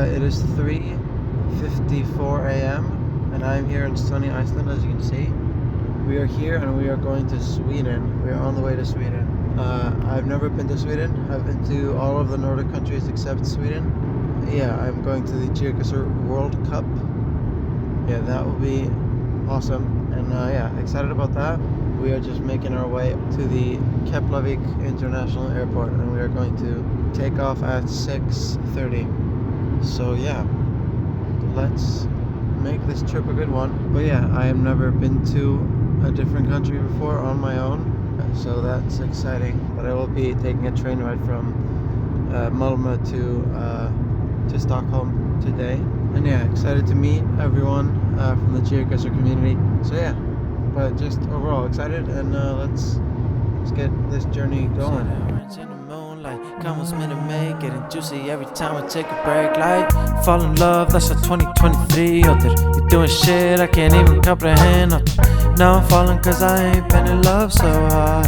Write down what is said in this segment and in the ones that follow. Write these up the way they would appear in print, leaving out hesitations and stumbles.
It is 3:54 a.m. and I'm here in sunny Iceland, as you can see. We are here and we are going to Sweden. We are on the way to Sweden. I've never been to Sweden. I've been to all of the Nordic countries except Sweden. Yeah, I'm going to the Geoguessr World Cup. Yeah, that will be awesome. And yeah, excited about that. We are just making our way to the Keflavik International Airport and we are going to take off at 6:30. So yeah, let's make this trip a good one. But yeah, I have never been to a different country before on my own, so that's exciting. But I will be taking a train ride from Malmö to Stockholm today. And yeah, excited to meet everyone from the Geoguessr community. So yeah, but just overall excited, and let's get this journey going. Come was meant to make, getting juicy every time I take a break. Like, fall in love, that's a 2023. Oddur, you're doing shit I can't even comprehend. Now I'm falling cause I ain't been in love so hard.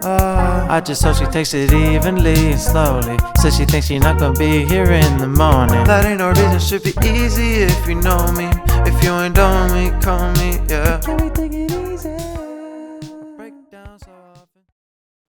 I just hope she takes it evenly and slowly. Says she thinks she's not gonna be here in the morning. That ain't no reason, should be easy if you know me. If you ain't know me, call me, yeah. Can we take it easy?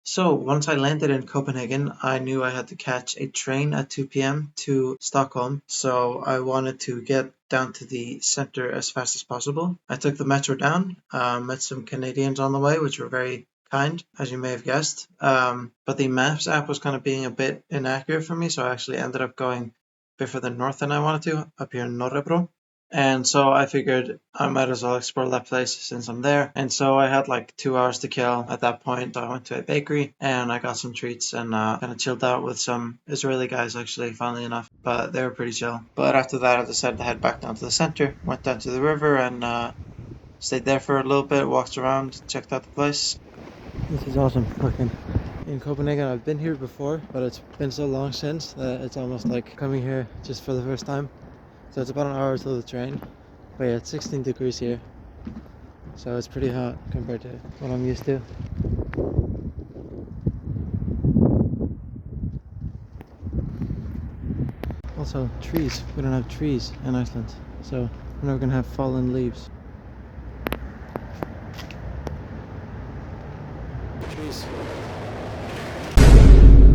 So once I landed in Copenhagen, I knew I had to catch a train at 2 p.m. to Stockholm, so I wanted to get down to the center as fast as possible. I took the metro down, met some Canadians on the way, which were very kind, as you may have guessed. But the Maps app was kind of being a bit inaccurate for me, so I actually ended up going a bit further north than I wanted to, up here in Norrebro. And so I figured I might as well explore that place since I'm there. And so I had like 2 hours to kill at that point. So I went to a bakery and I got some treats and kind of chilled out with some Israeli guys, actually, funnily enough. But they were pretty chill. But after that, I decided to head back down to the center. Went down to the river and stayed there for a little bit, walked around, checked out the place. This is awesome looking. In Copenhagen, I've been here before, but it's been so long since that it's almost like coming here just for the first time. So it's about an hour till the train. But yeah, it's 16 degrees here. So it's pretty hot compared to what I'm used to. Also, trees. We don't have trees in Iceland. So we're never gonna have fallen leaves. Trees.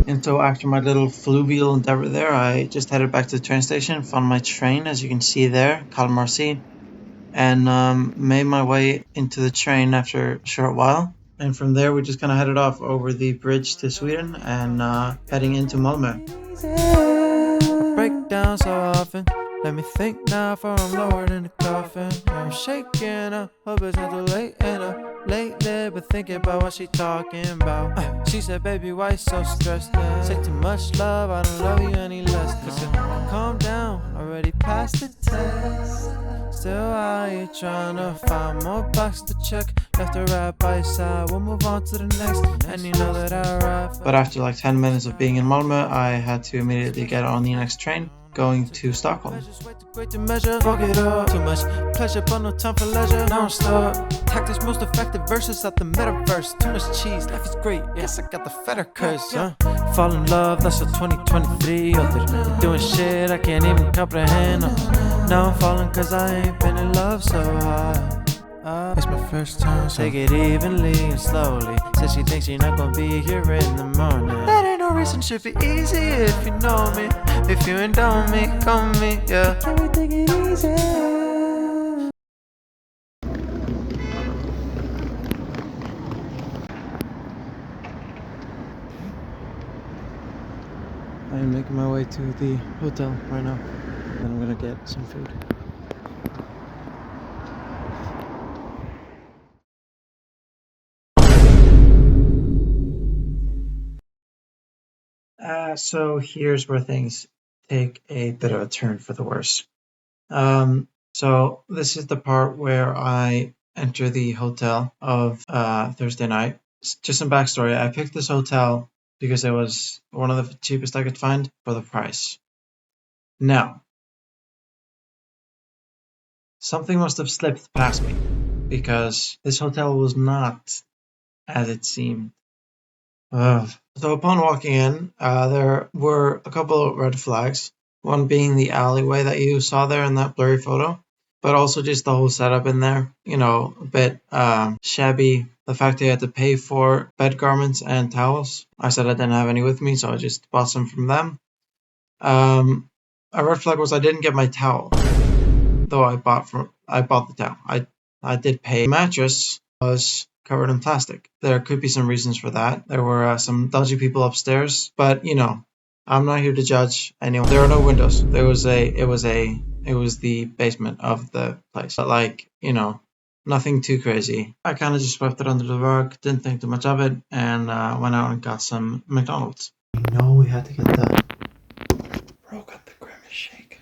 And so after my little fluvial endeavor there, I just headed back to the train station, found my train, as you can see there, Kalmar C, and made my way into the train after a short while. And from there, we just kind of headed off over the bridge to Sweden and heading into Malmö. I break down so often. Let me think now before I'm lowered in the coffin. I'm shaking, I hope it's not too late. And lately, but thinking about what she talking about. She said, baby, why you so stressed? Say too much love, I don't love you any less. Cause calm down, already passed the test. Still out here trying to find more boxes to check. Left or right by your side, we'll move on to the next. And you know that I arrive. But after like 10 minutes of being in Malmö, I had to immediately get on the next train, going to Stockholm. Great to measure, fuck it up. Too much pleasure, but no time for leisure. Now I'm stuck. Tactics most effective versus out the metaverse. Too much cheese, life is great. Yes, I got the fetter curse. Fall in love, that's a 2023. You're doing shit I can't even comprehend. Now I'm falling cause I ain't been in love so hard. It's my first time, so take it evenly and slowly. Says she thinks you're not gonna be here in the morning. That ain't no reason, should be easy if you know me. If you ain't know me, call me, yeah. Can we take it easy? I am making my way to the hotel right now, and I'm gonna get some food. So here's where things take a bit of a turn for the worse. So this is the part where I enter the hotel of Thursday night. Just some backstory. I picked this hotel because it was one of the cheapest I could find for the price. Now, something must have slipped past me because this hotel was not as it seemed. So upon walking in, there were a couple of red flags. One being the alleyway that you saw there in that blurry photo, but also just the whole setup in there, a bit shabby. The fact that you had to pay for bed garments and towels. I said I didn't have any with me, so I just bought some from them. A red flag was I didn't get my towel, though I bought the towel. I did pay. The mattress was covered in plastic. There could be some reasons for that. There were some dodgy people upstairs, but I'm not here to judge anyone. There are no windows. It was the basement of the place. But nothing too crazy. I kind of just swept it under the rug, didn't think too much of it, and went out and got some McDonald's. We had to get the Grimace shake.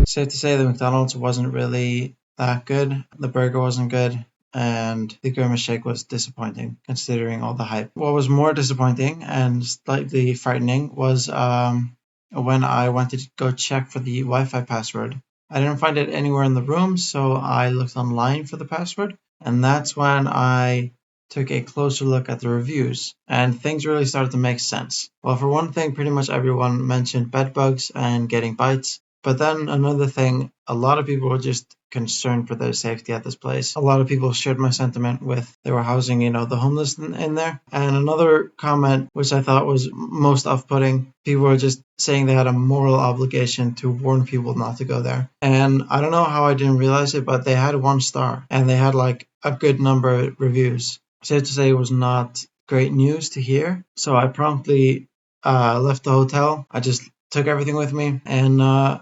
Safe to say the McDonald's wasn't really that good. The burger wasn't good, and the Grimace shake was disappointing considering all the hype. What was more disappointing and slightly frightening was when I went to go check for the Wi-Fi password. I didn't find it anywhere in the room, so I looked online for the password, and that's when I took a closer look at the reviews, and things really started to make sense. Well, for one thing, pretty much everyone mentioned bed bugs and getting bites. But then another thing, a lot of people were just concerned for their safety at this place. A lot of people shared my sentiment with they were housing, the homeless in there. And another comment, which I thought was most off-putting, people were just saying they had a moral obligation to warn people not to go there. And I don't know how I didn't realize it, but they had 1 star and they had a good number of reviews. Safe to say it was not great news to hear. So I promptly left the hotel. I just took everything with me and I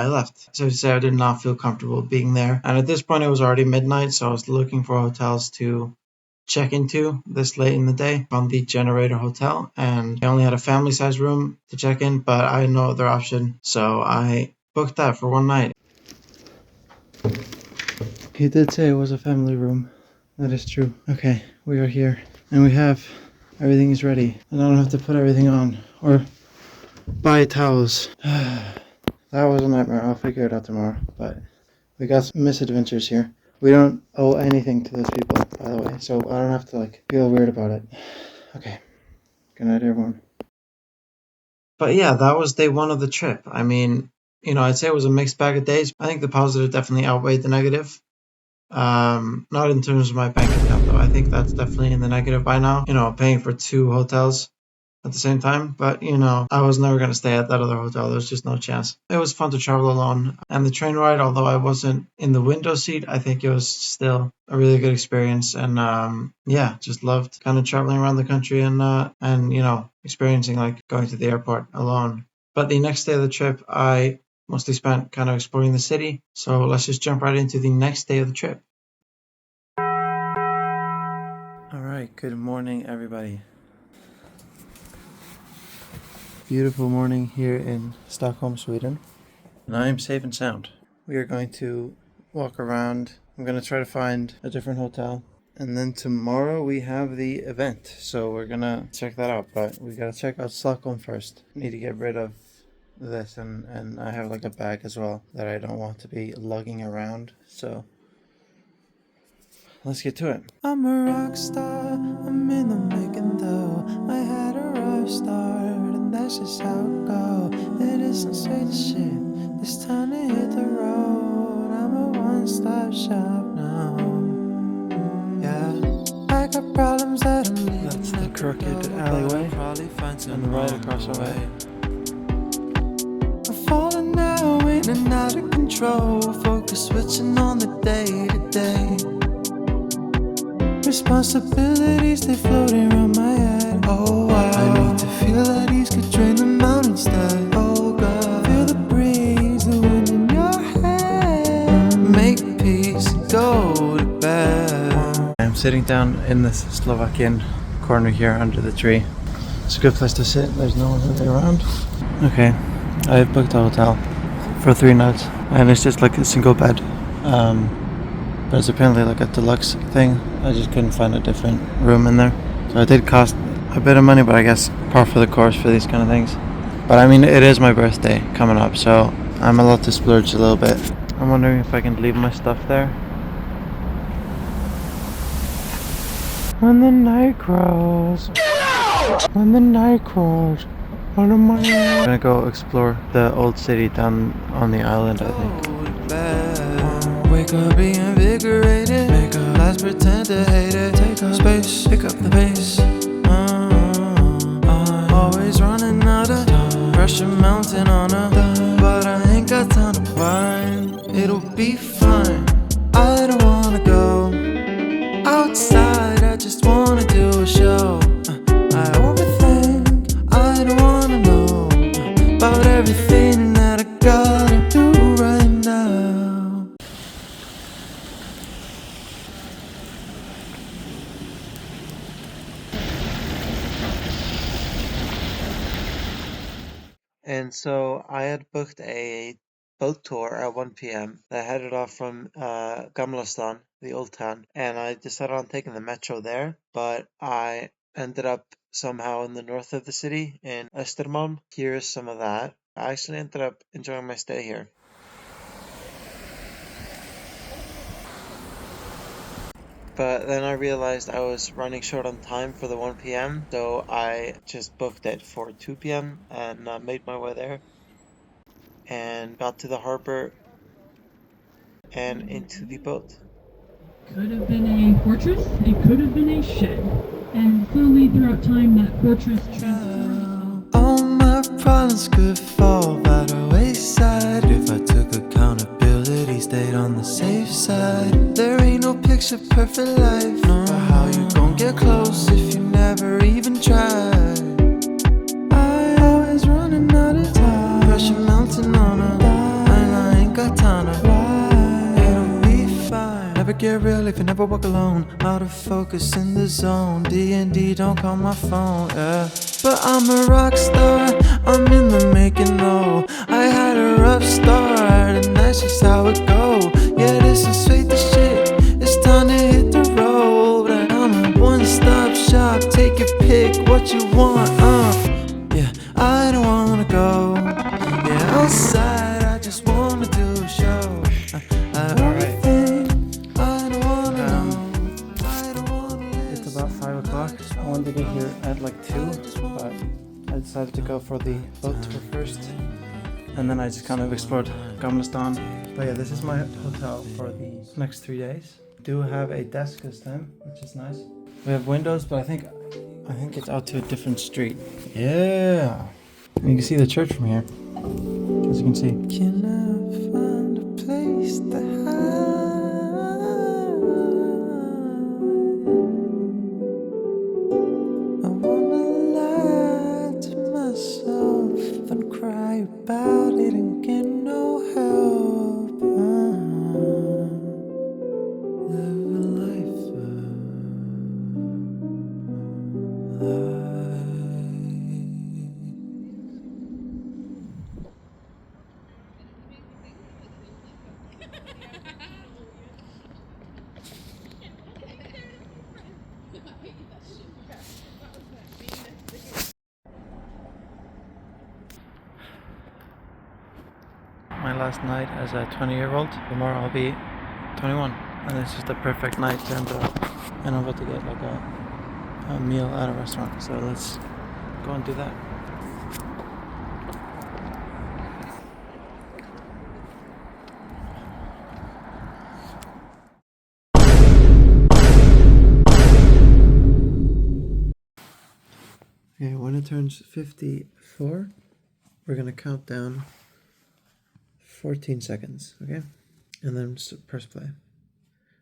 left. So to say I did not feel comfortable being there. And at this point it was already midnight, so I was looking for hotels to check into this late in the day. Found the Generator Hotel, and I only had a family size room to check in, but I had no other option. So I booked that for one night. He did say it was a family room. That is true. Okay, we are here. And everything is ready. And I don't have to put everything on or buy towels. That was a nightmare. I'll figure it out tomorrow. But we got some misadventures here. We don't owe anything to those people, by the way. So I don't have to feel weird about it. Okay. Good night, everyone. But yeah, that was day 1 of the trip. I mean, I'd say it was a mixed bag of days. I think the positive definitely outweighed the negative. Not in terms of my bank account though. I think that's definitely in the negative by now. Paying for 2 hotels at the same time, but I was never going to stay at that other hotel. There was just no chance. It was fun to travel alone, and the train ride, although I wasn't in the window seat, I think it was still a really good experience. And just loved kind of traveling around the country and experiencing going to the airport alone. But the next day of the trip, I mostly spent kind of exploring the city. So let's just jump right into the next day of the trip. All right, good morning, everybody. Beautiful morning here in Stockholm, Sweden. And I am safe and sound. We are going to walk around. I'm going to try to find a different hotel. And then tomorrow we have the event. So we're going to check that out. But we got to check out Stockholm first. Need to get rid of this. And I have a bag as well that I don't want to be lugging around. So let's get to it. I'm a rock star, I'm in the making though. I had a rough start, and that's just how it go. It isn't sweet as shit, it's time to hit the road. I'm a one-stop shop now. Yeah, I got problems that I'm leaving. That's the crooked alleyway, and the right across the way. I'm falling now, in and out of control. Focus switching on the day-to-day. Responsibilities, they floating around my head. Oh wow, I need to feel at ease, could drain them out instead. Oh God, feel the breeze, the wind in your hair. Make peace and go to bed. I'm sitting down in this Slovakian corner here under the tree. It's a good place to sit, there's no one really around. Okay, I've booked a hotel for 3 nights, and it's just a single bed. But it's apparently a deluxe thing. I just couldn't find a different room in there. So it did cost a bit of money, but I guess par for the course for these kind of things. But I mean, it is my birthday coming up, so I'm allowed to splurge a little bit. I'm wondering if I can leave my stuff there. When the night grows. Get out! When the night grows. We're gonna go explore the old city down on the island, I think. Wake up, be invigorated. Make up lies, pretend to hate it. Take up space, pick up the pace. I'm always running out of time. Pressure mounting on a dime, but I ain't got time to whine. It'll be fine. I don't wanna go outside. I just wanna do a show. I overthink. I don't wanna know about everything that I gotta do right now. And so I had booked a boat tour at 1 p.m. that headed off from Gamla Stan, the old town, and I decided on taking the metro there, but I ended up somehow in the north of the city in Östermalm. Here's some of that. I actually ended up enjoying my stay here. But then I realized I was running short on time for the 1 p.m., so I just booked it for 2 p.m. and made my way there and got to the harbor and into the boat. Could have been a fortress, it could have been a shed. And slowly throughout time, that fortress transformed. All my problems could fall by the wayside if I took accountability, stayed on the safe side. There ain't no picture perfect life, no. But how you gon' get close if you never even tried? I always running out of time, pressure mounting on a dime, and I ain't got time to ride. It'll be fine. Never get real if you never walk alone. Out of focus in the zone. D&D, don't call my phone, yeah. But I'm a rock star, I'm in the making though. I had a rough start, and that's just how it go. Yeah, this is sweet the shit, it's time to hit the road. And I'm a one-stop shop, take your pick, what you want, yeah, I don't wanna go. Yeah, outside, I just wanna do a show. I overthink, I don't wanna know. I don't wanna listen. It's about 5 o'clock. I wanted to get here at like 2, but I decided to go for the boat tour first. And then I just kind of explored Gamla Stan. But yeah, this is my hotel for the next 3 days. Do have a desk this time, which is nice. We have windows, but I think it's out to a different street. Yeah. And you can see the church from here, as you can see. Can I find a place to hide? I wanna lie to myself and cry about it and get no help. Live a life of life. My last night as a 20-year-old. Tomorrow I'll be 21, and it's just a perfect night to end up. And I'm about to get like a meal at a restaurant, so let's go and do that. Okay, when it turns 54, we're gonna count down 14 seconds, okay? And then press play.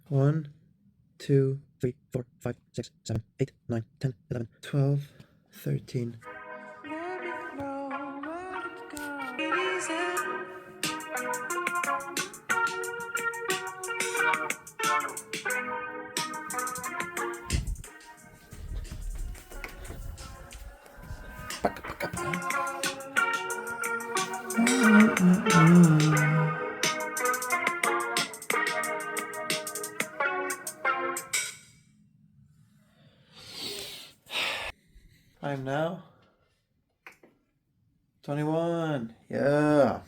1, 2, 3, 4, 5, 6, 7, 8, 9, 10, 11, 12, 13. I'm now 21. Yeah.